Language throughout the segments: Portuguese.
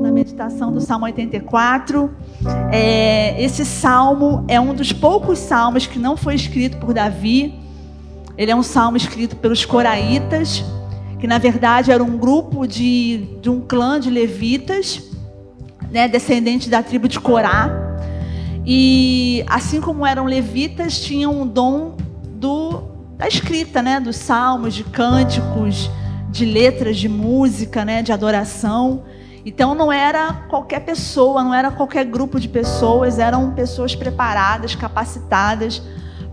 Na meditação do Salmo 84, esse salmo é um dos poucos salmos que não foi escrito por Davi. Ele é um salmo escrito pelos coraitas, que na verdade era um grupo de um clã de levitas, né, descendentes da tribo de Corá. E assim como eram levitas, tinham um dom da escrita, né, dos salmos, de cânticos, de letras de música, né, de adoração. Então não era qualquer pessoa, não era qualquer grupo de pessoas, eram pessoas preparadas, capacitadas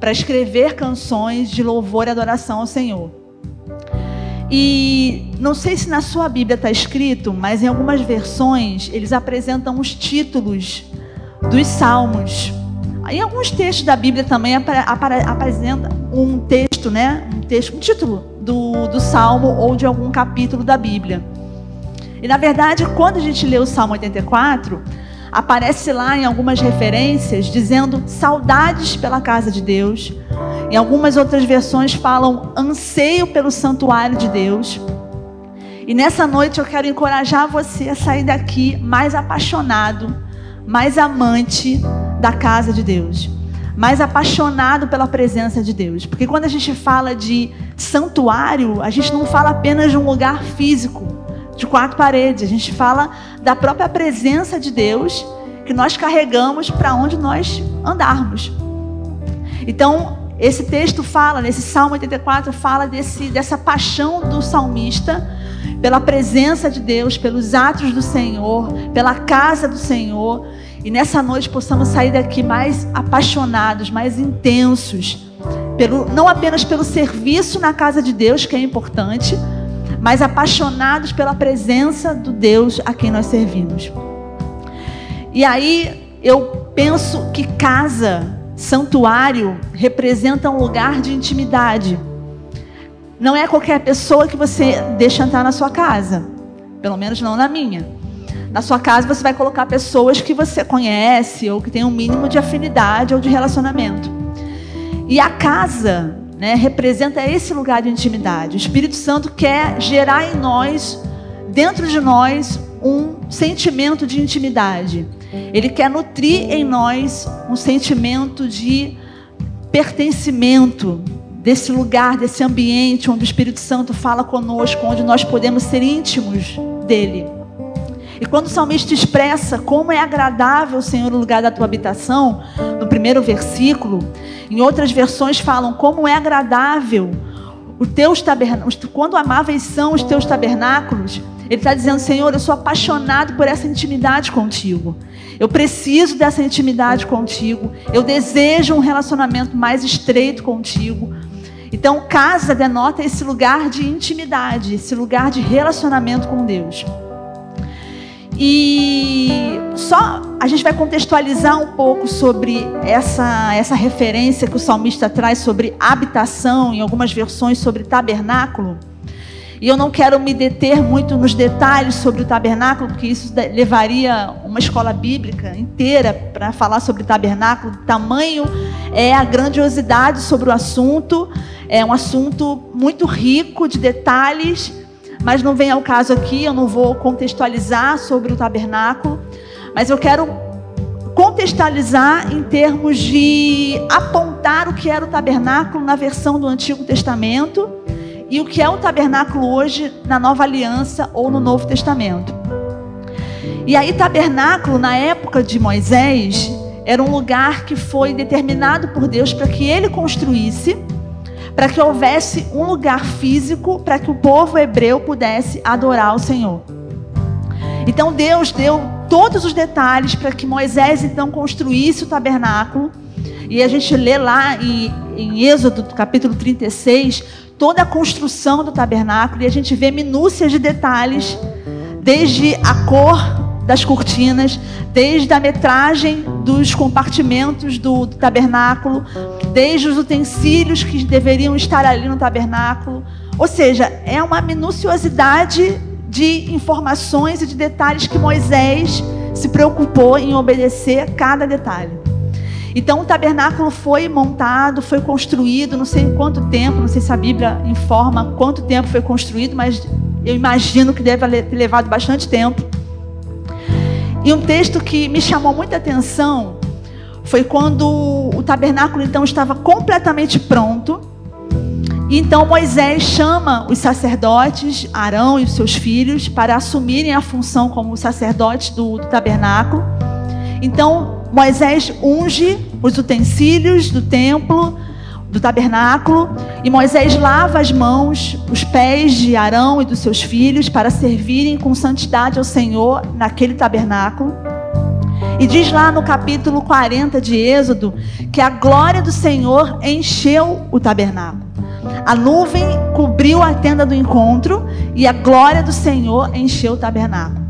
para escrever canções de louvor e adoração ao Senhor. E não sei se na sua Bíblia está escrito, mas em algumas versões eles apresentam os títulos dos salmos. Em alguns textos da Bíblia também apresenta um texto, né? Um título do salmo ou de algum capítulo da Bíblia. E na verdade, quando a gente lê o Salmo 84, aparece lá em algumas referências dizendo saudades pela casa de Deus. Em algumas outras versões falam anseio pelo santuário de Deus. E nessa noite eu quero encorajar você a sair daqui mais apaixonado, mais amante da casa de Deus, mais apaixonado pela presença de Deus. Porque quando a gente fala de santuário, a gente não fala apenas de um lugar físico, de 4 paredes. A gente fala da própria presença de Deus que nós carregamos para onde nós andarmos. Então, esse texto fala, nesse Salmo 84, fala dessa paixão do salmista pela presença de Deus, pelos atos do Senhor, pela casa do Senhor. E nessa noite possamos sair daqui mais apaixonados, mais intensos, não apenas pelo serviço na casa de Deus, que é importante, mas apaixonados pela presença do Deus a quem nós servimos. E aí eu penso que casa, santuário, representa um lugar de intimidade. Não é qualquer pessoa que você deixa entrar na sua casa, pelo menos não na minha. Na sua casa você vai colocar pessoas que você conhece ou que tem um mínimo de afinidade ou de relacionamento. E a casa, né, representa esse lugar de intimidade. O Espírito Santo quer gerar em nós, dentro de nós, um sentimento de intimidade. Ele quer nutrir em nós um sentimento de pertencimento desse lugar, desse ambiente onde o Espírito Santo fala conosco, onde nós podemos ser íntimos dele. E quando o salmista expressa como é agradável, Senhor, o lugar da tua habitação, no primeiro versículo, em outras versões falam como é agradável os teus tabernáculos, quando amáveis são os teus tabernáculos. Ele está dizendo, Senhor, eu sou apaixonado por essa intimidade contigo. Eu preciso dessa intimidade contigo. Eu desejo um relacionamento mais estreito contigo. Então, casa denota esse lugar de intimidade, esse lugar de relacionamento com Deus. E só a gente vai contextualizar um pouco sobre essa referência que o salmista traz sobre habitação, em algumas versões sobre tabernáculo. E eu não quero me deter muito nos detalhes sobre o tabernáculo, porque isso levaria uma escola bíblica inteira para falar sobre tabernáculo. O tamanho é a grandiosidade sobre o assunto. É um assunto muito rico de detalhes, mas não vem ao caso aqui. Eu não vou contextualizar sobre o tabernáculo, mas eu quero contextualizar em termos de apontar o que era o tabernáculo na versão do Antigo Testamento e o que é o tabernáculo hoje na Nova Aliança ou no Novo Testamento. E aí, tabernáculo, na época de Moisés, era um lugar que foi determinado por Deus para que ele construísse, para que houvesse um lugar físico para que o povo hebreu pudesse adorar o Senhor. Então Deus deu todos os detalhes para que Moisés então construísse o tabernáculo. E a gente lê lá em Êxodo capítulo 36 toda a construção do tabernáculo, e a gente vê minúcias de detalhes, desde a cor das cortinas, desde a metragem dos compartimentos do tabernáculo, desde os utensílios que deveriam estar ali no tabernáculo. Ou seja, é uma minuciosidade de informações e de detalhes que Moisés se preocupou em obedecer cada detalhe. Então o tabernáculo foi montado, foi construído, não sei em quanto tempo, não sei se a Bíblia informa quanto tempo foi construído, mas eu imagino que deve ter levado bastante tempo. E um texto que me chamou muita atenção foi quando o tabernáculo então estava completamente pronto. E então Moisés chama os sacerdotes, Arão e os seus filhos, para assumirem a função como sacerdotes do tabernáculo. Então Moisés unge os utensílios do templo, do tabernáculo, e Moisés lava as mãos, os pés de Arão e dos seus filhos para servirem com santidade ao Senhor naquele tabernáculo. E diz lá no capítulo 40 de Êxodo que a glória do Senhor encheu o tabernáculo. A nuvem cobriu a tenda do encontro e a glória do Senhor encheu o tabernáculo.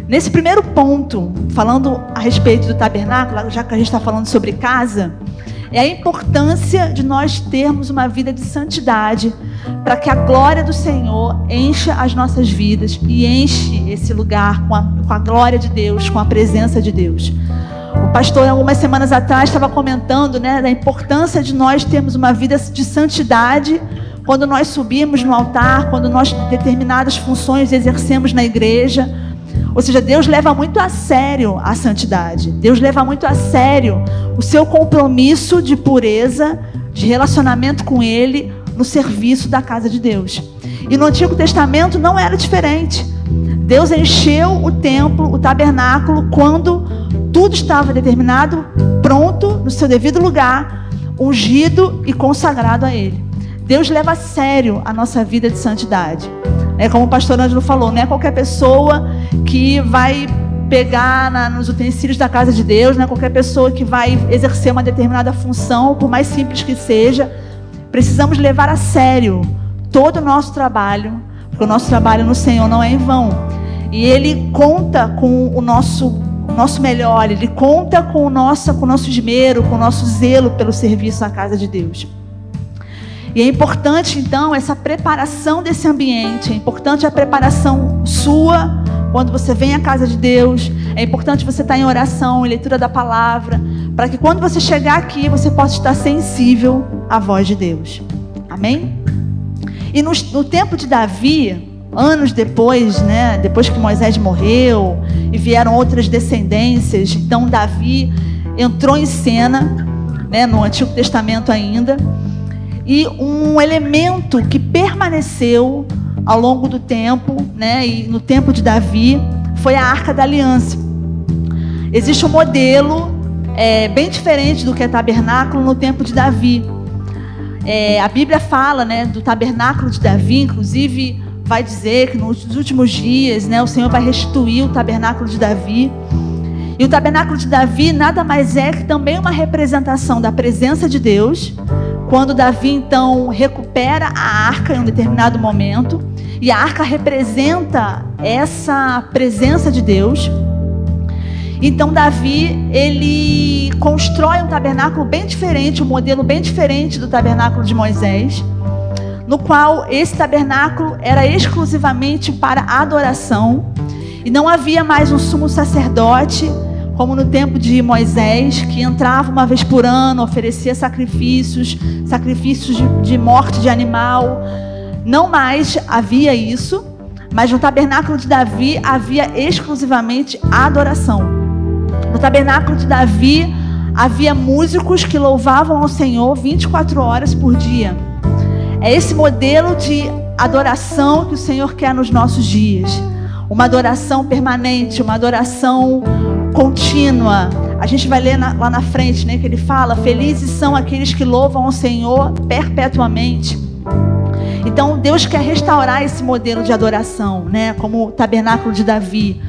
Nesse primeiro ponto, falando a respeito do tabernáculo, já que a gente está falando sobre casa, é a importância de nós termos uma vida de santidade, para que a glória do Senhor encha as nossas vidas e enche esse lugar com a glória de Deus, com a presença de Deus. O pastor, algumas semanas atrás, estava comentando, da importância de nós termos uma vida de santidade quando nós subimos no altar, quando nós determinadas funções exercemos na igreja. Ou seja, Deus leva muito a sério a santidade. Deus leva muito a sério o seu compromisso de pureza, de relacionamento com Ele, no serviço da casa de Deus. E no Antigo Testamento não era diferente. Deus encheu o templo, o tabernáculo, quando tudo estava determinado, pronto, no seu devido lugar, ungido e consagrado a Ele. Deus leva a sério a nossa vida de santidade. Como o pastor Ângelo falou, não é qualquer pessoa que vai pegar nos utensílios da casa de Deus, não é qualquer pessoa que vai exercer uma determinada função, por mais simples que seja. Precisamos levar a sério todo o nosso trabalho, porque o nosso trabalho no Senhor não é em vão. E Ele conta com o nosso melhor, Ele conta com o nosso esmero, com o nosso zelo pelo serviço na casa de Deus. E é importante, então, essa preparação desse ambiente. É importante a preparação sua, quando você vem à casa de Deus. É importante você estar em oração, em leitura da palavra, para que quando você chegar aqui, você possa estar sensível à voz de Deus. Amém? E no tempo de Davi, anos depois, depois que Moisés morreu, e vieram outras descendências, então Davi entrou em cena, no Antigo Testamento ainda. E um elemento que permaneceu ao longo do tempo, e no tempo de Davi, foi a Arca da Aliança. Existe um modelo bem diferente do que é tabernáculo no tempo de Davi. A Bíblia fala, do tabernáculo de Davi, inclusive vai dizer que nos últimos dias, o Senhor vai restituir o tabernáculo de Davi. E o tabernáculo de Davi nada mais é que também uma representação da presença de Deus, quando Davi então recupera a arca em um determinado momento, e a arca representa essa presença de Deus. Então Davi, ele constrói um tabernáculo bem diferente, um modelo bem diferente do tabernáculo de Moisés, no qual esse tabernáculo era exclusivamente para adoração, e não havia mais um sumo sacerdote, como no tempo de Moisés, que entrava uma vez por ano, oferecia sacrifícios de morte de animal. Não mais havia isso, mas no tabernáculo de Davi havia exclusivamente a adoração. No tabernáculo de Davi havia músicos que louvavam ao Senhor 24 horas por dia. É esse modelo de adoração que o Senhor quer nos nossos dias. Uma adoração permanente, uma adoração contínua. A gente vai ler lá na frente, que ele fala: felizes são aqueles que louvam ao Senhor perpetuamente. Então Deus quer restaurar esse modelo de adoração, como o tabernáculo de Davi,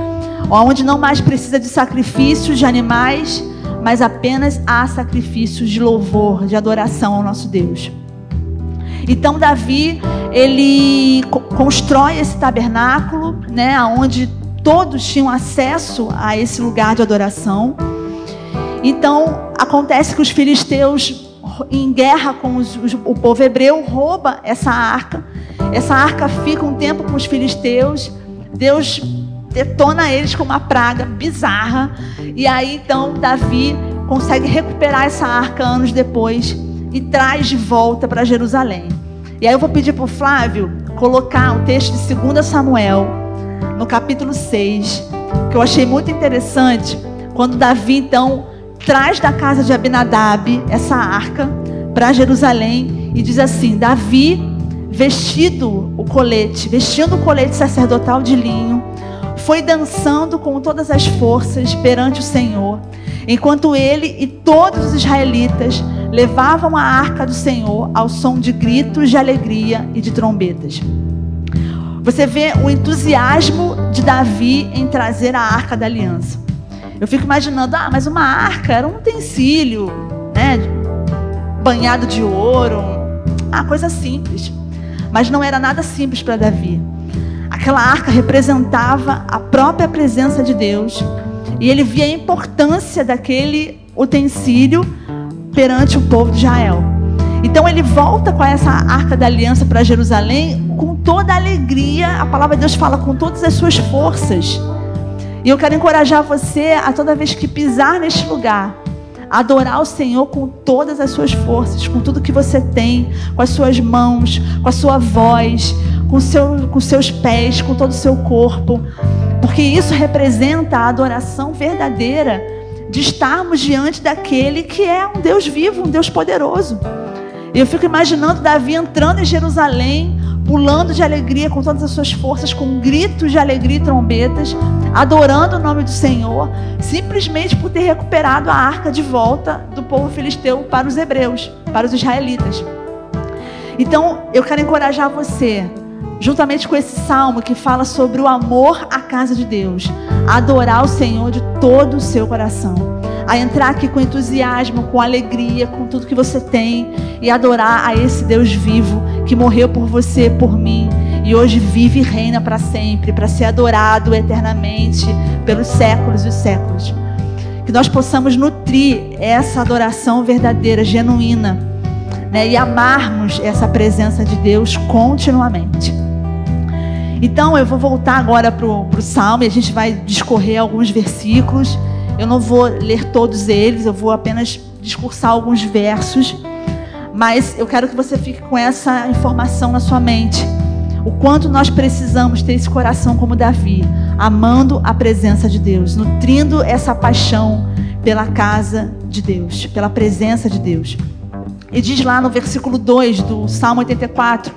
onde não mais precisa de sacrifícios de animais, mas apenas há sacrifícios de louvor, de adoração ao nosso Deus. Então Davi, ele constrói esse tabernáculo, onde todos tinham acesso a esse lugar de adoração. Então acontece que os filisteus, em guerra com o povo hebreu, rouba essa arca. Essa arca fica um tempo com os filisteus. Deus detona eles com uma praga bizarra. E aí então Davi consegue recuperar essa arca anos depois e traz de volta para Jerusalém. E aí eu vou pedir para o Flávio colocar o texto de 2 Samuel, no capítulo 6, que eu achei muito interessante, quando Davi então traz da casa de Abinadab essa arca para Jerusalém e diz assim: Davi, vestindo o colete sacerdotal de linho, foi dançando com todas as forças perante o Senhor, enquanto ele e todos os israelitas levavam a arca do Senhor ao som de gritos de alegria e de trombetas. Você vê o entusiasmo de Davi em trazer a arca da aliança. Eu fico imaginando, mas uma arca era um utensílio, né, banhado de ouro, coisa simples. Mas não era nada simples para Davi. Aquela arca representava a própria presença de Deus, e ele via a importância daquele utensílio perante o povo de Israel. Então ele volta com essa arca da aliança para Jerusalém com toda a alegria. A palavra de Deus fala com todas as suas forças. E eu quero encorajar você a toda vez que pisar neste lugar, adorar o Senhor com todas as suas forças, com tudo que você tem, com as suas mãos, com a sua voz, com seus pés, com todo o seu corpo, porque isso representa a adoração verdadeira de estarmos diante daquele que é um Deus vivo, um Deus poderoso. E eu fico imaginando Davi entrando em Jerusalém, pulando de alegria com todas as suas forças, com gritos de alegria e trombetas, adorando o nome do Senhor, simplesmente por ter recuperado a arca de volta do povo filisteu para os hebreus, para os israelitas. Então, eu quero encorajar você, juntamente com esse salmo que fala sobre o amor à casa de Deus, a adorar o Senhor de todo o seu coração, a entrar aqui com entusiasmo, com alegria, com tudo que você tem, e adorar a esse Deus vivo, que morreu por você, por mim, e hoje vive e reina para sempre, para ser adorado eternamente, pelos séculos e os séculos. Que nós possamos nutrir essa adoração verdadeira, genuína, né, e amarmos essa presença de Deus continuamente. Então eu vou voltar agora para o Salmo, e a gente vai discorrer alguns versículos. Eu não vou ler todos eles, eu vou apenas discursar alguns versos, mas eu quero que você fique com essa informação na sua mente. O quanto nós precisamos ter esse coração como Davi, amando a presença de Deus, nutrindo essa paixão pela casa de Deus, pela presença de Deus. E diz lá no versículo 2 do Salmo 84,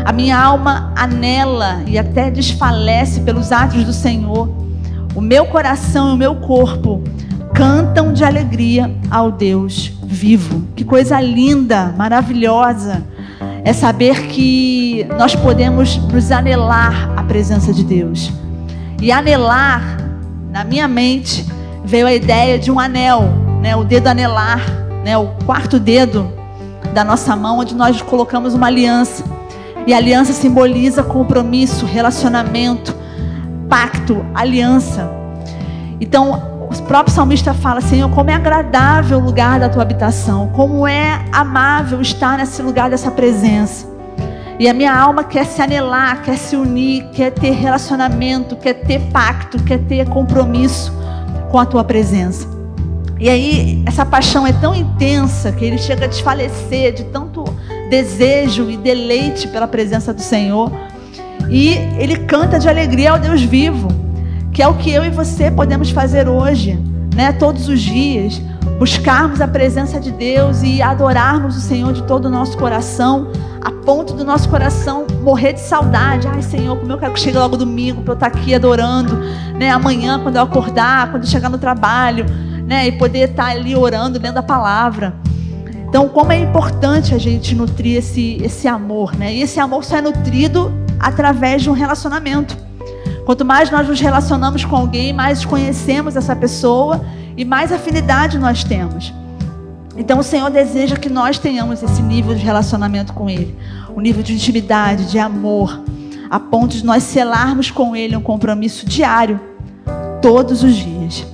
a minha alma anela e até desfalece pelos atos do Senhor. O meu coração e o meu corpo cantam de alegria ao Deus vivo. Que coisa linda, maravilhosa é saber que nós podemos nos anelar à presença de Deus. E anelar, na minha mente, veio a ideia de um anel, né? O dedo anelar, né? O quarto dedo da nossa mão, onde nós colocamos uma aliança. E a aliança simboliza compromisso, relacionamento, pacto, aliança. Então o próprio salmista fala: Senhor, como é agradável o lugar da tua habitação, como é amável estar nesse lugar dessa presença. E a minha alma quer se anelar, quer se unir, quer ter relacionamento, quer ter pacto, quer ter compromisso com a tua presença. E aí essa paixão é tão intensa que ele chega a desfalecer de tanto desejo e deleite pela presença do Senhor. E ele canta de alegria ao Deus vivo, que é o que eu e você podemos fazer hoje, né? Todos os dias, buscarmos a presença de Deus e adorarmos o Senhor de todo o nosso coração, a ponto do nosso coração morrer de saudade. Ai, Senhor, como eu quero que chegue logo domingo para eu estar aqui adorando, né? Amanhã, quando eu acordar, quando eu chegar no trabalho, né? E poder estar ali orando, lendo a palavra. Então, como é importante a gente nutrir esse amor, né? E esse amor só é nutrido através de um relacionamento. Quanto mais nós nos relacionamos com alguém, mais conhecemos essa pessoa e mais afinidade nós temos. Então o Senhor deseja que nós tenhamos esse nível de relacionamento com Ele, um nível de intimidade, de amor, a ponto de nós selarmos com Ele um compromisso diário, todos os dias.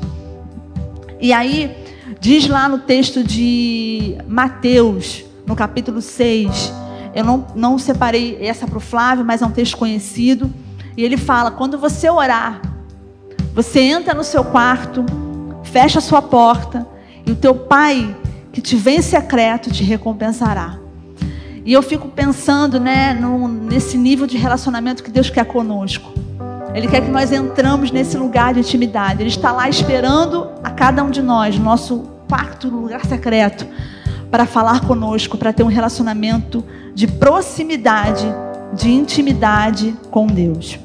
E aí, diz lá no texto de Mateus, no capítulo 6, eu não separei essa para o Flávio, mas é um texto conhecido. E ele fala: quando você orar, você entra no seu quarto, fecha a sua porta e o teu Pai que te vê em secreto te recompensará. E eu fico pensando, né, nesse nível de relacionamento que Deus quer conosco. Ele quer que nós entramos nesse lugar de intimidade. Ele está lá esperando a cada um de nós, no nosso quarto lugar secreto, para falar conosco, para ter um relacionamento de proximidade, de intimidade com Deus.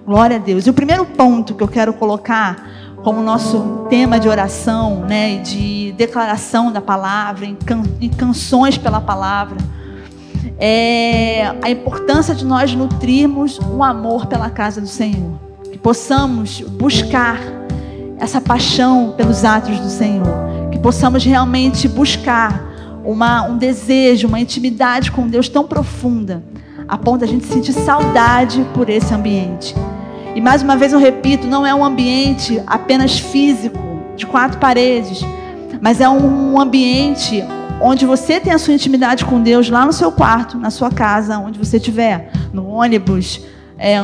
Glória a Deus. E o primeiro ponto que eu quero colocar como nosso tema de oração, né, e de declaração da palavra, em canções pela palavra, é a importância de nós nutrirmos um amor pela casa do Senhor. Que possamos buscar essa paixão pelos atos do Senhor. Que possamos realmente buscar um desejo, uma intimidade com Deus tão profunda, a ponto de a gente sentir saudade por esse ambiente. E mais uma vez eu repito, não é um ambiente apenas físico, de 4 paredes, mas é um ambiente onde você tem a sua intimidade com Deus lá no seu quarto, na sua casa, onde você estiver, no ônibus,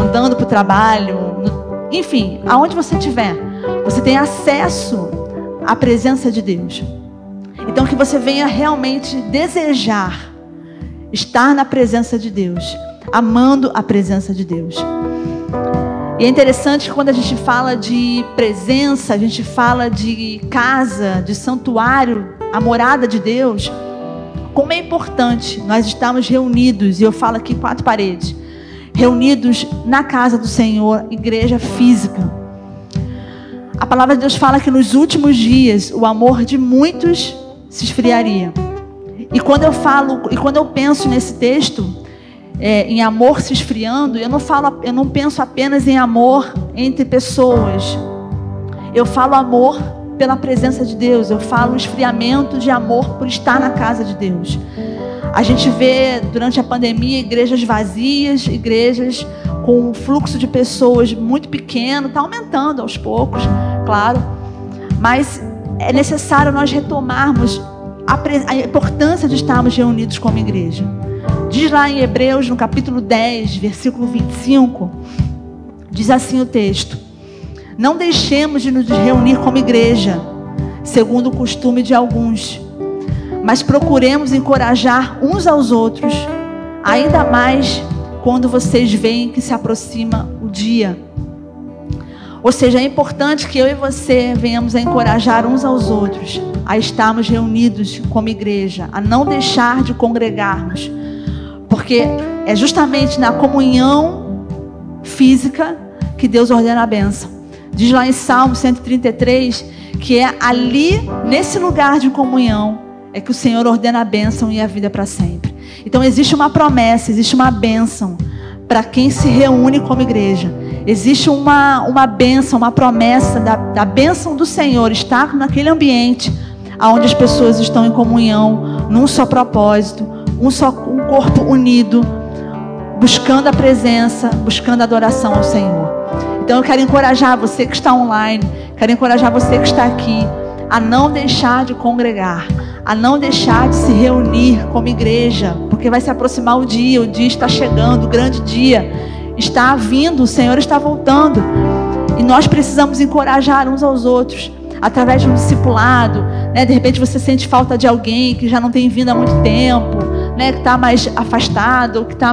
andando para o trabalho, enfim, aonde você estiver, você tem acesso à presença de Deus. Então que você venha realmente desejar estar na presença de Deus, amando a presença de Deus. E é interessante que quando a gente fala de presença, a gente fala de casa, de santuário, a morada de Deus, como é importante nós estarmos reunidos, e eu falo aqui 4 paredes, reunidos na casa do Senhor, igreja física. A palavra de Deus fala que nos últimos dias o amor de muitos se esfriaria. E quando eu penso nesse texto, em amor se esfriando, eu não penso apenas em amor entre pessoas. Eu falo amor pela presença de Deus. Eu falo esfriamento de amor por estar na casa de Deus. A gente vê durante a pandemia igrejas vazias, igrejas com um fluxo de pessoas muito pequeno, está aumentando aos poucos, claro. Mas é necessário nós retomarmos a importância de estarmos reunidos como igreja. Diz lá em Hebreus, no capítulo 10, versículo 25, diz assim o texto: não deixemos de nos reunir como igreja, segundo o costume de alguns, mas procuremos encorajar uns aos outros, ainda mais quando vocês veem que se aproxima o dia. Ou seja, é importante que eu e você venhamos a encorajar uns aos outros, a estarmos reunidos como igreja, a não deixar de congregarmos. Porque é justamente na comunhão física que Deus ordena a bênção. Diz lá em Salmo 133 que é ali, nesse lugar de comunhão, é que o Senhor ordena a bênção e a vida para sempre. Então existe uma promessa, existe uma bênção para quem se reúne como igreja. Existe uma bênção, uma promessa da bênção do Senhor estar naquele ambiente onde as pessoas estão em comunhão, num só propósito, um corpo unido, buscando a presença, buscando a adoração ao Senhor. Então eu quero encorajar você que está online, quero encorajar você que está aqui, a não deixar de congregar, a não deixar de se reunir como igreja, porque vai se aproximar o dia está chegando, o grande dia está vindo, o Senhor está voltando, e nós precisamos encorajar uns aos outros, através de um discipulado, né? De repente você sente falta de alguém que já não tem vindo há muito tempo, né? Que está mais afastado, que está,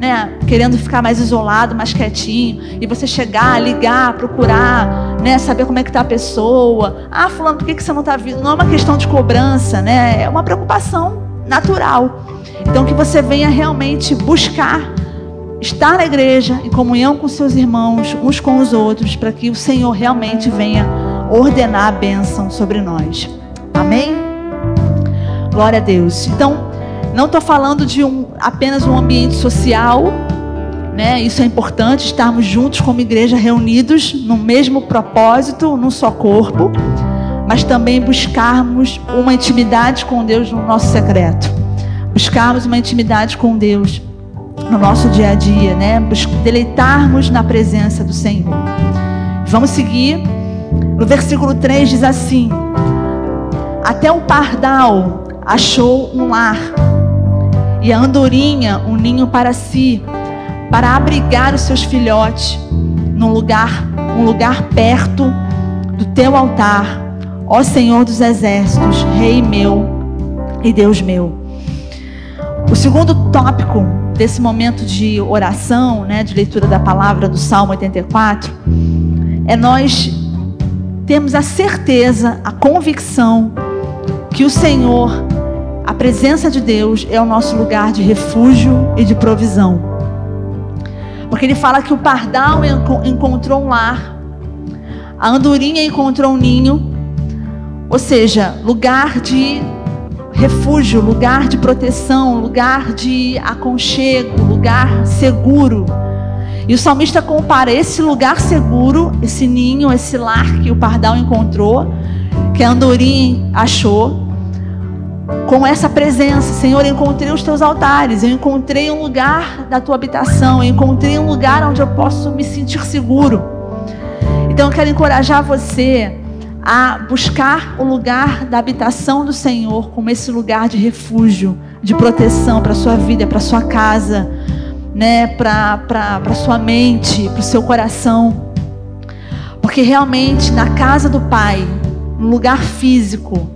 né, querendo ficar mais isolado, mais quietinho, e você chegar, ligar, procurar, né, saber como é que está a pessoa. Ah, fulano, por que você não está vindo? Não é uma questão de cobrança, né? É uma preocupação natural. Então que você venha realmente buscar estar na igreja, em comunhão com seus irmãos, uns com os outros, para que o Senhor realmente venha ordenar a bênção sobre nós. Amém? Glória a Deus. Então, não estou falando de apenas um ambiente social, né? Isso é importante, estarmos juntos como igreja, reunidos no mesmo propósito, num só corpo, mas também buscarmos uma intimidade com Deus no nosso secreto. Buscarmos uma intimidade com Deus no nosso dia a dia, né? Deleitarmos na presença do Senhor. Vamos seguir. No versículo 3 diz assim: até o pardal achou um lar, e a andorinha um ninho para si, para abrigar os seus filhotes, um lugar perto do teu altar, ó Senhor dos exércitos, Rei meu e Deus meu. O segundo tópico desse momento de oração, né, de leitura da palavra do Salmo 84, é nós termos a certeza, a convicção que o Senhor, a presença de Deus, é o nosso lugar de refúgio e de provisão. Porque ele fala que o pardal encontrou um lar, a andorinha encontrou um ninho, ou seja, lugar de refúgio, lugar de proteção, lugar de aconchego, lugar seguro. E o salmista compara esse lugar seguro, esse ninho, esse lar que o pardal encontrou, que a andorinha achou, com essa presença. Senhor, eu encontrei os teus altares, eu encontrei um lugar da tua habitação, eu encontrei um lugar onde eu posso me sentir seguro. Então eu quero encorajar você a buscar o lugar da habitação do Senhor como esse lugar de refúgio, de proteção para a sua vida, para a sua casa, né, para a sua mente, para o seu coração. Porque realmente na casa do Pai, no lugar físico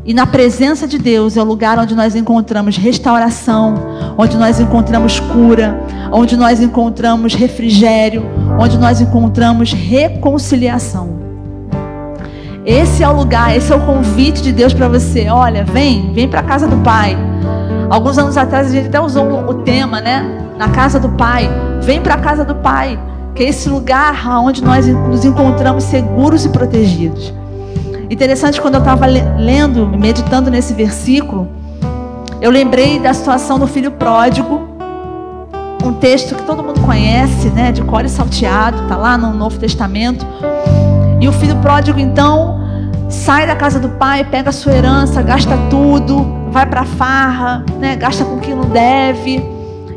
e na presença de Deus, é o lugar onde nós encontramos restauração, onde nós encontramos cura, onde nós encontramos refrigério, onde nós encontramos reconciliação. Esse é o lugar, esse é o convite de Deus para você. Olha, vem para a casa do Pai. Alguns anos atrás a gente até usou o tema, né? Na casa do Pai. Vem para a casa do Pai, que é esse lugar onde nós nos encontramos seguros e protegidos. Interessante, quando eu estava lendo, meditando nesse versículo, eu lembrei da situação do filho pródigo, um texto que todo mundo conhece, né, de cor e salteado, está lá no Novo Testamento. E o filho pródigo então sai da casa do pai, pega a sua herança, gasta tudo, vai para a farra, né, gasta com quem não deve.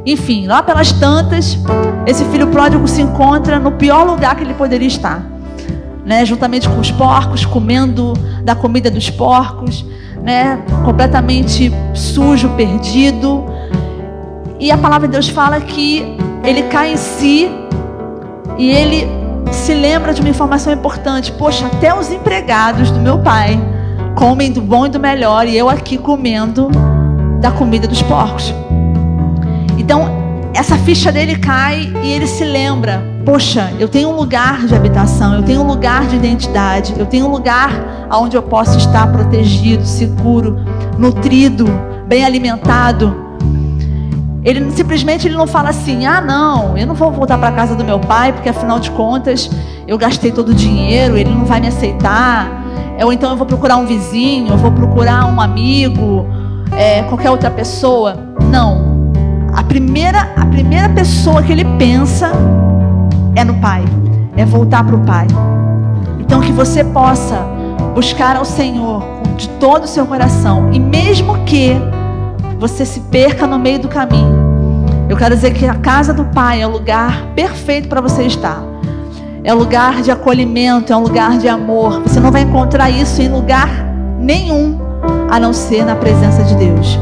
Enfim, lá pelas tantas, esse filho pródigo se encontra no pior lugar que ele poderia estar, né, juntamente com os porcos, comendo da comida dos porcos, né, completamente sujo, perdido. E a palavra de Deus fala que ele cai em si e ele se lembra de uma informação importante. Poxa, até os empregados do meu pai comem do bom e do melhor, e eu aqui comendo da comida dos porcos. Então, essa ficha dele cai e ele se lembra: poxa, eu tenho um lugar de habitação, eu tenho um lugar de identidade, eu tenho um lugar onde eu posso estar protegido, seguro, nutrido, bem alimentado. Ele simplesmente não fala assim: ah, não, eu não vou voltar para a casa do meu pai, porque afinal de contas eu gastei todo o dinheiro, ele não vai me aceitar. Ou então eu vou procurar um vizinho, eu vou procurar um amigo, qualquer outra pessoa. Não. A primeira pessoa que ele pensa é no Pai, é voltar para o Pai. Então que você possa buscar ao Senhor de todo o seu coração, e mesmo que você se perca no meio do caminho, eu quero dizer que a casa do Pai é o lugar perfeito para você estar. É um lugar de acolhimento, é um lugar de amor. Você não vai encontrar isso em lugar nenhum, a não ser na presença de Deus.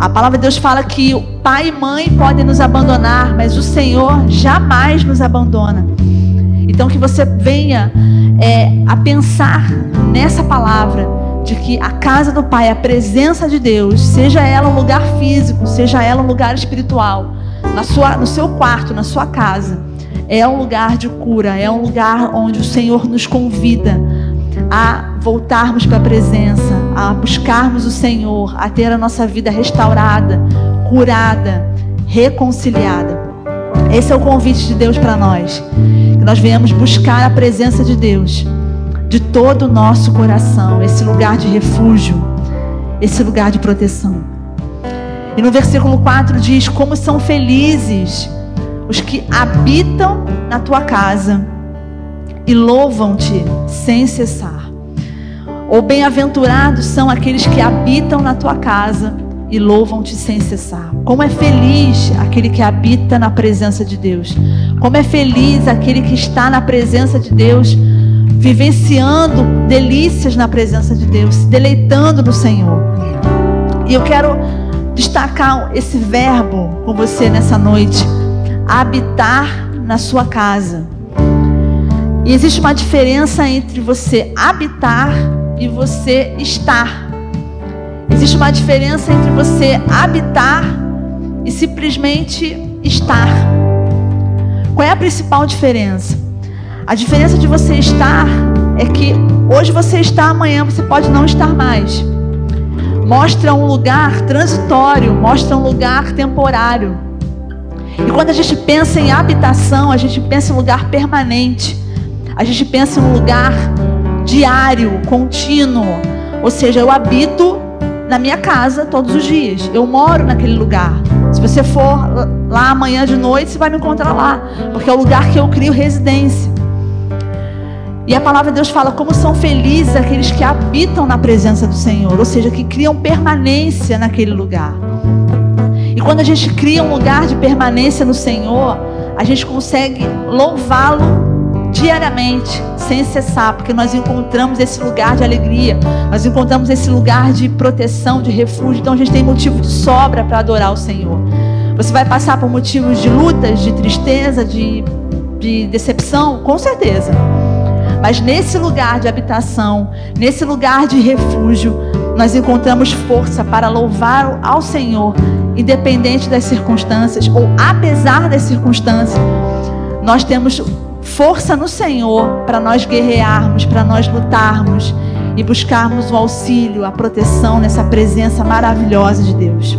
A palavra de Deus fala que o pai e mãe podem nos abandonar, mas o Senhor jamais nos abandona. Então que você venha a pensar nessa palavra, de que a casa do Pai, a presença de Deus, seja ela um lugar físico, seja ela um lugar espiritual, no seu quarto, na sua casa, é um lugar de cura, é um lugar onde o Senhor nos convida a voltarmos para a presença, a buscarmos o Senhor, a ter a nossa vida restaurada, curada, reconciliada. Esse é o convite de Deus para nós, que nós venhamos buscar a presença de Deus de todo o nosso coração, esse lugar de refúgio, esse lugar de proteção. E no versículo 4 diz: como são felizes os que habitam na tua casa e louvam-te sem cessar. Ou bem-aventurados são aqueles que habitam na tua casa e louvam-te sem cessar. Como é feliz aquele que habita na presença de Deus. Como é feliz aquele que está na presença de Deus, vivenciando delícias na presença de Deus, se deleitando no Senhor. E eu quero destacar esse verbo com você nessa noite: habitar na sua casa. E existe uma diferença entre você habitar e você estar. Existe uma diferença entre você habitar e simplesmente estar. Qual é a principal diferença? A diferença de você estar é que hoje você está, amanhã você pode não estar mais. Mostra um lugar transitório, mostra um lugar temporário. E quando a gente pensa em habitação, a gente pensa em um lugar permanente. A gente pensa em um lugar diário, contínuo. Ou seja, eu habito na minha casa todos os dias. Eu moro naquele lugar. Se você for lá amanhã de noite, você vai me encontrar lá. Porque é o lugar que eu crio residência. E a palavra de Deus fala como são felizes aqueles que habitam na presença do Senhor. Ou seja, que criam permanência naquele lugar. E quando a gente cria um lugar de permanência no Senhor, a gente consegue louvá-lo diariamente, sem cessar, porque nós encontramos esse lugar de alegria, nós encontramos esse lugar de proteção, de refúgio. Então a gente tem motivo de sobra para adorar o Senhor. Você vai passar por motivos de lutas, de tristeza, de decepção, com certeza. Mas nesse lugar de habitação, nesse lugar de refúgio, nós encontramos força para louvar ao Senhor, independente das circunstâncias, ou apesar das circunstâncias. Nós temos força no Senhor para nós guerrearmos, para nós lutarmos e buscarmos o auxílio, a proteção nessa presença maravilhosa de Deus.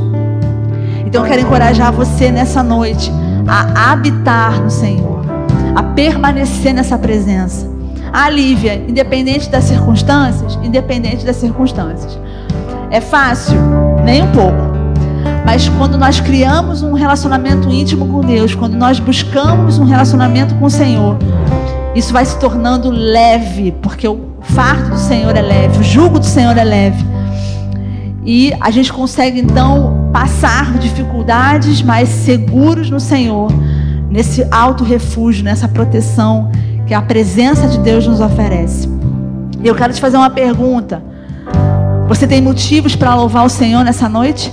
Então eu quero encorajar você nessa noite a habitar no Senhor, a permanecer nessa presença. Ah, Lívia, independente das circunstâncias, é fácil? Nem um pouco. Mas quando nós criamos um relacionamento íntimo com Deus, quando nós buscamos um relacionamento com o Senhor, isso vai se tornando leve, porque o fardo do Senhor é leve, o jugo do Senhor é leve. E a gente consegue então passar dificuldades, mas seguros no Senhor, nesse alto refúgio, nessa proteção que a presença de Deus nos oferece. E eu quero te fazer uma pergunta. Você tem motivos para louvar o Senhor nessa noite?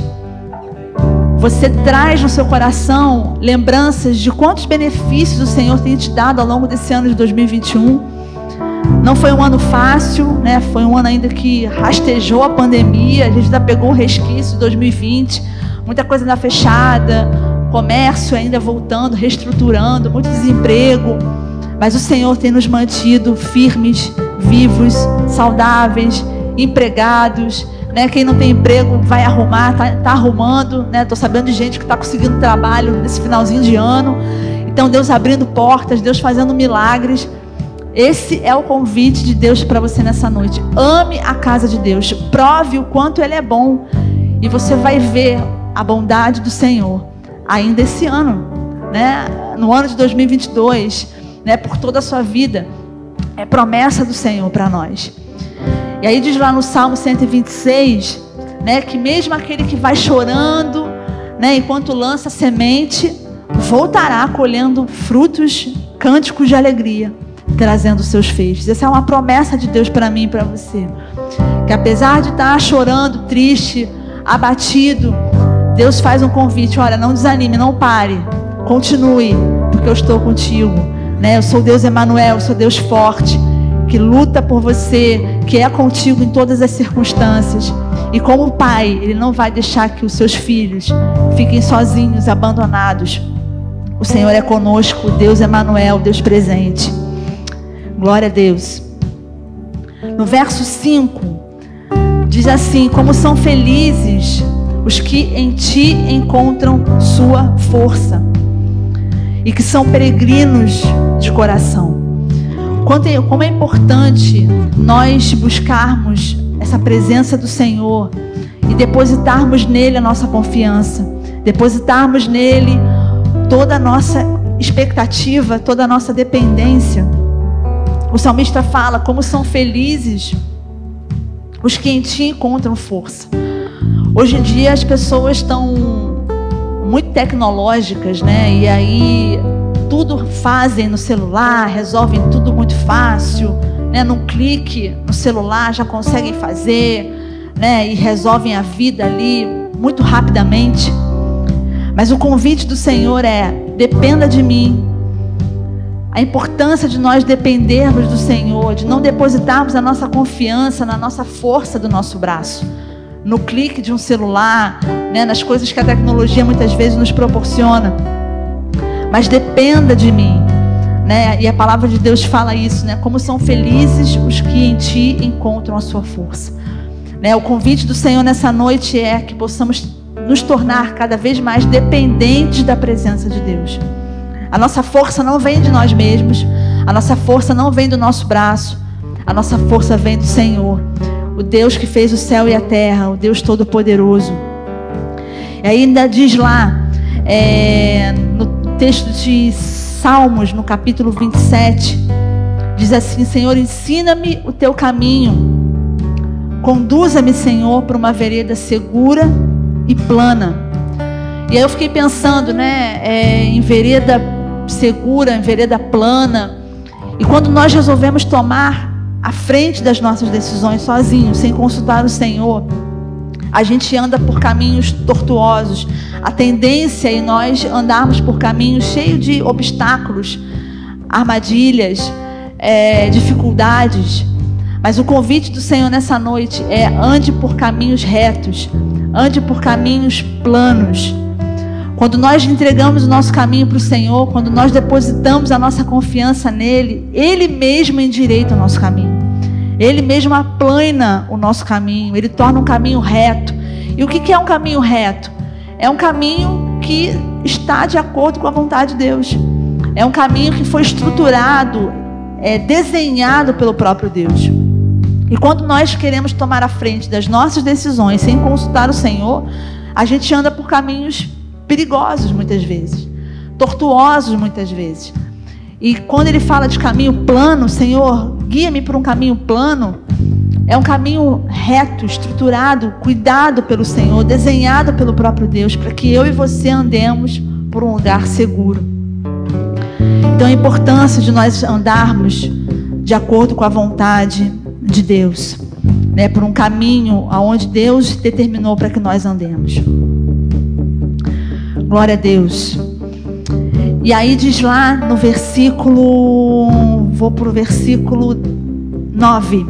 Você traz no seu coração lembranças de quantos benefícios o Senhor tem te dado ao longo desse ano de 2021? Não foi um ano fácil, né? Foi um ano ainda que rastejou a pandemia. A gente ainda pegou o resquício de 2020. Muita coisa ainda fechada. Comércio ainda voltando, reestruturando. Muito desemprego. Mas o Senhor tem nos mantido firmes, vivos, saudáveis, empregados, né? Quem não tem emprego vai arrumar, tá arrumando, né? Tô sabendo de gente que está conseguindo trabalho nesse finalzinho de ano. Então Deus abrindo portas, Deus fazendo milagres. Esse é o convite de Deus para você nessa noite. Ame a casa de Deus, prove o quanto Ele é bom, e você vai ver a bondade do Senhor ainda esse ano, né? No ano de 2022, né? Por toda a sua vida, é promessa do Senhor para nós. E aí diz lá no Salmo 126, né, que mesmo aquele que vai chorando, né, enquanto lança semente, voltará colhendo frutos, cânticos de alegria, trazendo seus feixes. Essa é uma promessa de Deus para mim e para você. Que apesar de estar chorando, triste, abatido, Deus faz um convite. Olha, não desanime, não pare, continue, porque eu estou contigo, né? Eu sou Deus Emanuel, eu sou Deus forte, que luta por você, que é contigo em todas as circunstâncias. E como pai, Ele não vai deixar que os seus filhos fiquem sozinhos, abandonados. O Senhor é conosco, Deus Emanuel, Deus presente. Glória a Deus. No verso 5, diz assim: como são felizes os que em Ti encontram sua força, e que são peregrinos de coração. Como é importante nós buscarmos essa presença do Senhor e depositarmos nele a nossa confiança, depositarmos nele toda a nossa expectativa, toda a nossa dependência. O salmista fala: como são felizes os que em Ti encontram força. Hoje em dia as pessoas estão muito tecnológicas, né? E aí tudo fazem no celular, resolvem tudo muito fácil, né? Num clique no celular já conseguem fazer, né? E resolvem a vida ali muito rapidamente. Mas o convite do Senhor é: dependa de mim, a importância de nós dependermos do Senhor, de não depositarmos a nossa confiança na nossa força do nosso braço, no clique de um celular, né, nas coisas que a tecnologia muitas vezes nos proporciona. Mas dependa de mim, né? E a palavra de Deus fala isso, né? Como são felizes os que em Ti encontram a sua força, né? O convite do Senhor nessa noite é que possamos nos tornar cada vez mais dependentes da presença de Deus. A nossa força não vem de nós mesmos, a nossa força não vem do nosso braço, a nossa força vem do Senhor, o Deus que fez o céu e a terra, o Deus Todo-Poderoso. E ainda diz lá, no texto de Salmos, no capítulo 27, diz assim: Senhor, ensina-me o teu caminho, conduza-me, Senhor, por uma vereda segura e plana. E aí eu fiquei pensando, né, em vereda segura, em vereda plana. E quando nós resolvemos tomar a frente das nossas decisões sozinhos, sem consultar o Senhor, a gente anda por caminhos tortuosos. A tendência é nós andarmos por caminhos cheios de obstáculos, armadilhas, dificuldades. Mas o convite do Senhor nessa noite é: ande por caminhos retos, ande por caminhos planos. Quando nós entregamos o nosso caminho para o Senhor, quando nós depositamos a nossa confiança nele, Ele mesmo endireita o nosso caminho. Ele mesmo aplana o nosso caminho, Ele torna um caminho reto. E o que é um caminho reto? É um caminho que está de acordo com a vontade de Deus. É um caminho que foi estruturado, desenhado pelo próprio Deus. E quando nós queremos tomar a frente das nossas decisões sem consultar o Senhor, a gente anda por caminhos perigosos muitas vezes, tortuosos muitas vezes. E quando Ele fala de caminho plano, Senhor, guia-me por um caminho plano, é um caminho reto, estruturado, cuidado pelo Senhor, desenhado pelo próprio Deus, para que eu e você andemos por um lugar seguro. Então a importância de nós andarmos de acordo com a vontade de Deus, né, por um caminho aonde Deus determinou para que nós andemos. Glória a Deus. E aí diz lá no versículo, vou para o versículo 9,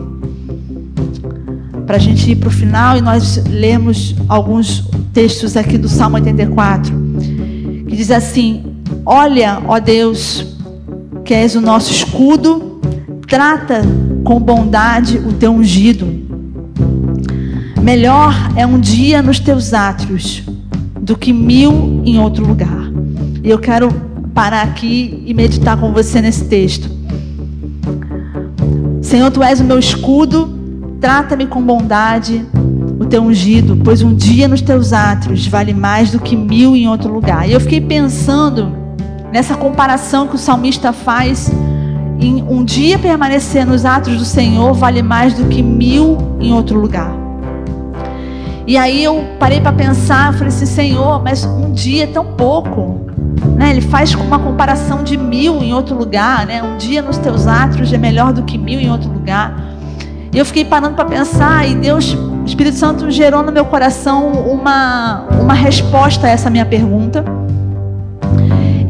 para a gente ir para o final e nós lermos alguns textos aqui do Salmo 84, que diz assim: olha, ó Deus, que és o nosso escudo, trata com bondade o teu ungido. Melhor é um dia nos teus átrios do que 1000 em outro lugar. E eu quero parar aqui e meditar com você nesse texto. Senhor, Tu és o meu escudo, trata-me com bondade o teu ungido, pois um dia nos teus átrios vale mais do que 1000 em outro lugar. E eu fiquei pensando nessa comparação que o salmista faz, em um dia permanecer nos átrios do Senhor vale mais do que 1000 em outro lugar. E aí eu parei para pensar, falei assim: Senhor, mas um dia é tão pouco, né? Ele faz uma comparação de 1000 em outro lugar, né? Um dia nos teus átrios é melhor do que 1000 em outro lugar. E eu fiquei parando para pensar, e Deus, o Espírito Santo gerou no meu coração uma resposta a essa minha pergunta.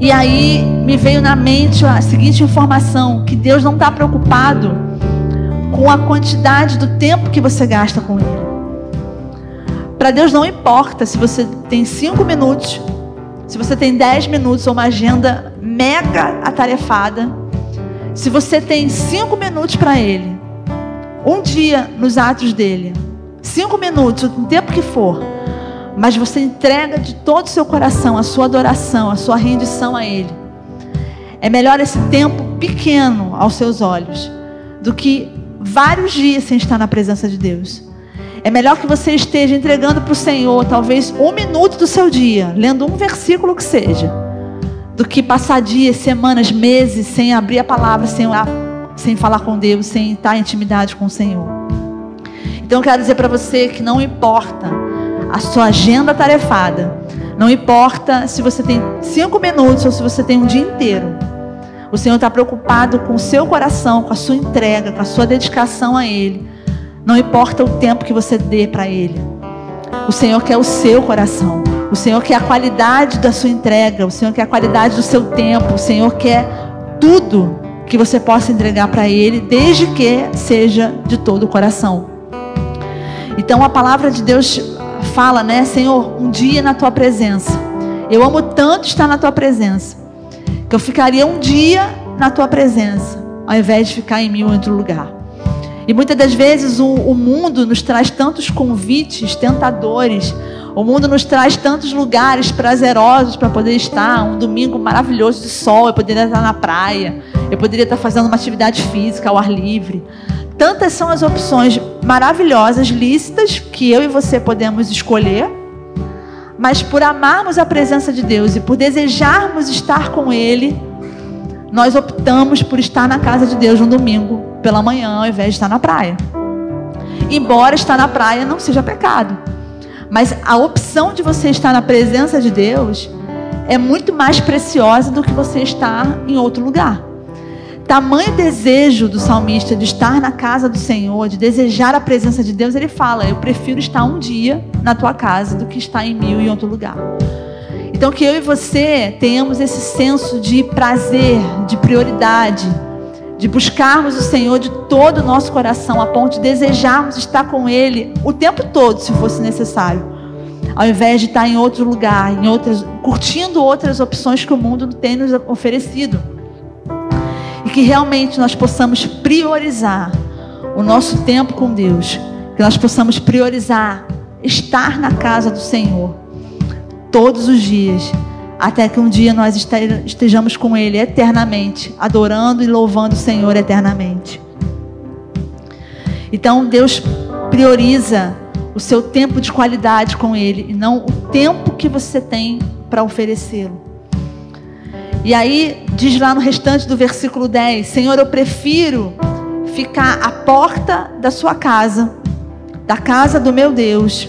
E aí me veio na mente a seguinte informação: que Deus não está preocupado com a quantidade do tempo que você gasta com Ele. Para Deus não importa se você tem 5 minutos, se você tem 10 minutos ou uma agenda mega atarefada. Se você tem 5 minutos para Ele, um dia nos átrios dele, 5 minutos, o tempo que for, mas você entrega de todo o seu coração a sua adoração, a sua rendição a Ele. É melhor esse tempo pequeno aos seus olhos do que vários dias sem estar na presença de Deus. É melhor que você esteja entregando para o Senhor talvez 1 minuto do seu dia, lendo um versículo que seja, do que passar dias, semanas, meses sem abrir a palavra, sem orar, sem falar com Deus, sem estar em intimidade com o Senhor. Então eu quero dizer para você que não importa a sua agenda tarefada, não importa se você tem 5 minutos ou se você tem um dia inteiro, o Senhor está preocupado com o seu coração, com a sua entrega, com a sua dedicação a Ele. Não importa o tempo que você dê para Ele, o Senhor quer o seu coração, o Senhor quer a qualidade da sua entrega, o Senhor quer a qualidade do seu tempo, o Senhor quer tudo que você possa entregar para Ele, desde que seja de todo o coração. Então a palavra de Deus fala, né? Senhor, um dia na tua presença. Eu amo tanto estar na tua presença, que eu ficaria um dia na tua presença, ao invés de ficar em mil outro lugar. E muitas das vezes o mundo nos traz tantos convites tentadores. O mundo nos traz tantos lugares prazerosos para poder estar. Um domingo maravilhoso de sol, eu poderia estar na praia, eu poderia estar fazendo uma atividade física ao ar livre. Tantas são as opções maravilhosas, lícitas, que eu e você podemos escolher. Mas por amarmos a presença de Deus e por desejarmos estar com Ele, nós optamos por estar na casa de Deus no domingo pela manhã, ao invés de estar na praia. Embora estar na praia não seja pecado, mas a opção de você estar na presença de Deus é muito mais preciosa do que você estar em outro lugar. Tamanho desejo do salmista de estar na casa do Senhor, de desejar a presença de Deus, ele fala: eu prefiro estar um dia na tua casa do que estar em mil em outro lugar. Então que eu e você tenhamos esse senso de prazer, de prioridade, de buscarmos o Senhor de todo o nosso coração, a ponto de desejarmos estar com Ele o tempo todo, se fosse necessário, ao invés de estar em outro lugar, curtindo outras opções que o mundo tem nos oferecido. E que realmente nós possamos priorizar o nosso tempo com Deus, que nós possamos priorizar estar na casa do Senhor todos os dias, até que um dia nós estejamos com Ele eternamente, adorando e louvando o Senhor eternamente. Então Deus prioriza o seu tempo de qualidade com Ele, e não o tempo que você tem para oferecê-lo. E aí diz lá no restante do versículo 10: Senhor, eu prefiro ficar à porta da sua casa, da casa do meu Deus,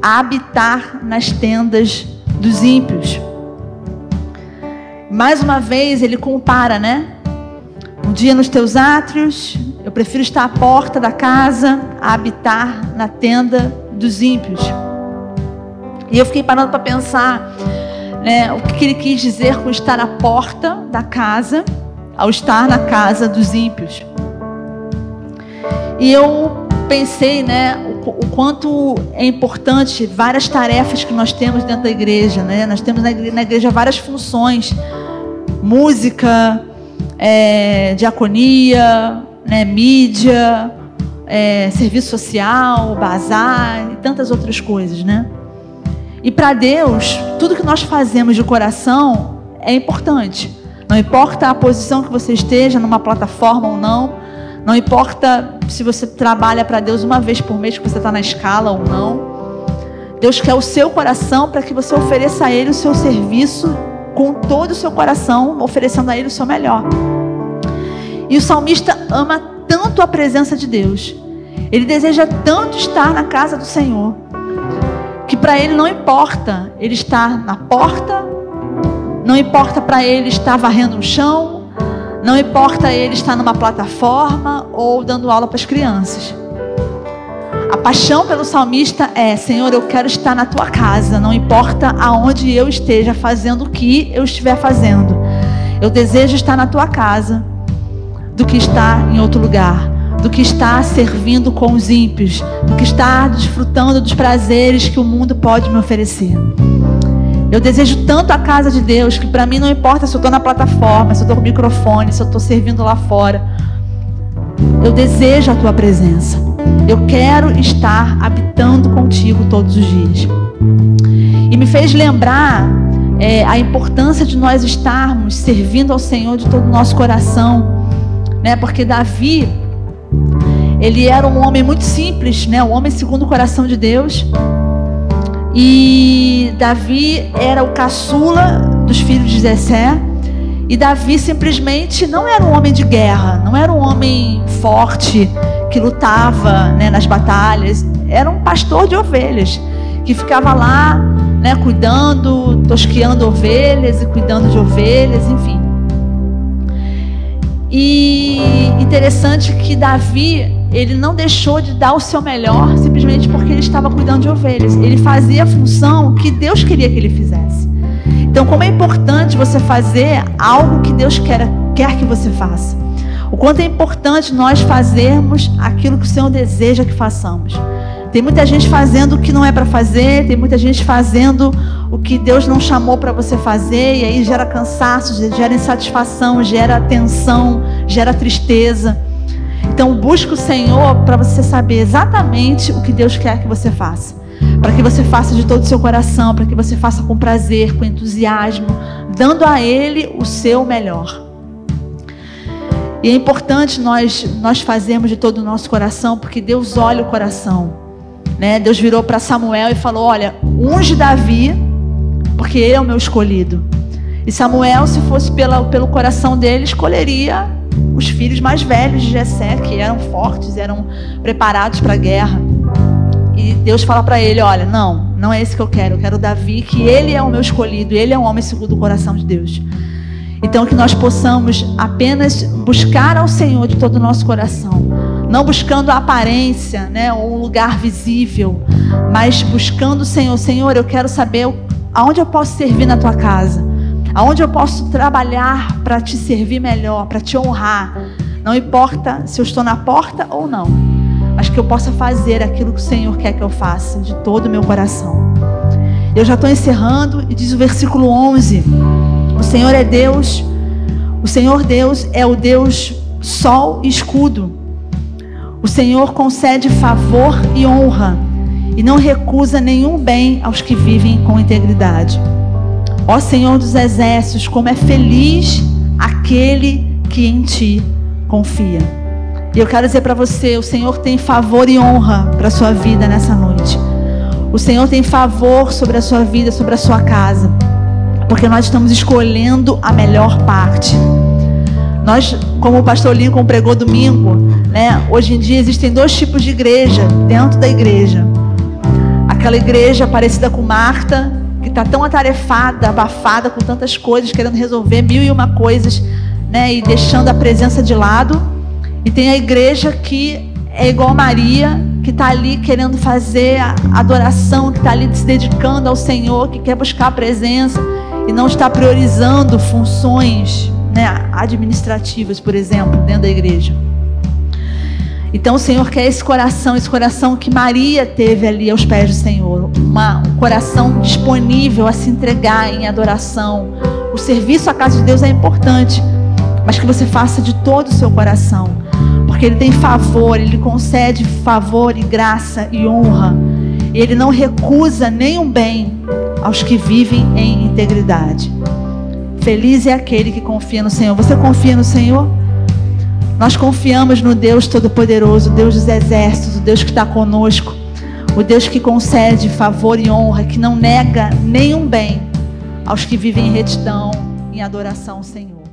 a habitar nas tendas dos ímpios. Mais uma vez ele compara, né? Um dia nos teus átrios, eu prefiro estar à porta da casa, a habitar na tenda dos ímpios. E eu fiquei parando para pensar, né, o que ele quis dizer com estar à porta da casa, ao estar na casa dos ímpios. E eu pensei, né, o quanto é importante várias tarefas que nós temos dentro da igreja, né? Nós temos na igreja várias funções: música, diaconia, né, mídia, serviço social, bazar e tantas outras coisas, né? E para Deus, tudo que nós fazemos de coração é importante. Não importa a posição que você esteja, numa plataforma ou não. Não importa se você trabalha para Deus uma vez por mês, que você está na escala ou não. Deus quer o seu coração para que você ofereça a Ele o seu serviço com todo o seu coração, oferecendo a Ele o seu melhor. E o salmista ama tanto a presença de Deus. Ele deseja tanto estar na casa do Senhor, que para ele não importa ele estar na porta, não importa para ele estar varrendo o chão, não importa ele estar numa plataforma ou dando aula para as crianças. A paixão pelo salmista é: Senhor, eu quero estar na tua casa, não importa aonde eu esteja fazendo o que eu estiver fazendo. Eu desejo estar na tua casa do que estar em outro lugar, do que estar servindo com os ímpios, do que estar desfrutando dos prazeres que o mundo pode me oferecer. Eu desejo tanto a casa de Deus, que para mim não importa se eu estou na plataforma, se eu estou com o microfone, se eu estou servindo lá fora. Eu desejo a tua presença. Eu quero estar habitando contigo todos os dias. E me fez lembrar a importância de nós estarmos servindo ao Senhor de todo o nosso coração, né? Porque Davi, ele era um homem muito simples, né? Um homem segundo o coração de Deus. E Davi era o caçula dos filhos de Jessé. E Davi simplesmente não era um homem de guerra, não era um homem forte que lutava, né, nas batalhas. Era um pastor de ovelhas que ficava lá, né, cuidando, tosqueando ovelhas e cuidando de ovelhas, enfim. E interessante que Davi, ele não deixou de dar o seu melhor simplesmente porque ele estava cuidando de ovelhas. Ele fazia a função que Deus queria que ele fizesse. Então, como é importante você fazer algo que Deus quer quer que você faça. O quanto é importante nós fazermos aquilo que o Senhor deseja que façamos. Tem muita gente fazendo o que não é para fazer, tem muita gente fazendo o que Deus não chamou para você fazer, e aí gera cansaço, gera insatisfação, gera tensão, gera tristeza. Então busque o Senhor para você saber exatamente o que Deus quer que você faça. Para que você faça de todo o seu coração, para que você faça com prazer, com entusiasmo, dando a Ele o seu melhor. E é importante nós fazermos de todo o nosso coração, porque Deus olha o coração. Né? Deus virou para Samuel e falou: olha, unge Davi, porque ele é o meu escolhido. E Samuel, se fosse pelo coração dele, escolheria os filhos mais velhos de Jessé, que eram fortes, eram preparados para a guerra. E Deus fala para ele: olha, não é esse que eu quero Davi, que ele é o meu escolhido, ele é um homem segundo o coração de Deus. Então que nós possamos apenas buscar ao Senhor de todo o nosso coração, não buscando a aparência, né, ou um lugar visível, mas buscando o Senhor. Senhor, eu quero saber aonde eu posso servir na tua casa, aonde eu posso trabalhar para te servir melhor, para te honrar. Não importa se eu estou na porta ou não, mas que eu possa fazer aquilo que o Senhor quer que eu faça de todo o meu coração. Eu já estou encerrando e diz o versículo 11: o Senhor é Deus, o Senhor Deus é o Deus sol e escudo. O Senhor concede favor e honra e não recusa nenhum bem aos que vivem com integridade. Ó Senhor dos exércitos, como é feliz aquele que em ti confia. E eu quero dizer para você, o Senhor tem favor e honra para a sua vida nessa noite. O Senhor tem favor sobre a sua vida, sobre a sua casa, porque nós estamos escolhendo a melhor parte. Nós, como o pastor Lincoln pregou domingo, né, hoje em dia existem dois tipos de igreja dentro da igreja. Aquela igreja parecida com Marta, que está tão atarefada, abafada com tantas coisas, querendo resolver 1001 coisas, né, e deixando a presença de lado. E tem a igreja que é igual a Maria, que está ali querendo fazer a adoração, que está ali se dedicando ao Senhor, que quer buscar a presença e não está priorizando funções, né, administrativas, por exemplo, dentro da igreja. Então o Senhor quer esse coração que Maria teve ali aos pés do Senhor, um coração disponível a se entregar em adoração. O serviço à casa de Deus é importante, mas que você faça de todo o seu coração, porque Ele tem favor, Ele concede favor e graça e honra, e Ele não recusa nenhum bem aos que vivem em integridade. Feliz é aquele que confia no Senhor. Você confia no Senhor? Nós confiamos no Deus Todo-Poderoso, o Deus dos exércitos, o Deus que está conosco, o Deus que concede favor e honra, que não nega nenhum bem aos que vivem em retidão, em adoração ao Senhor.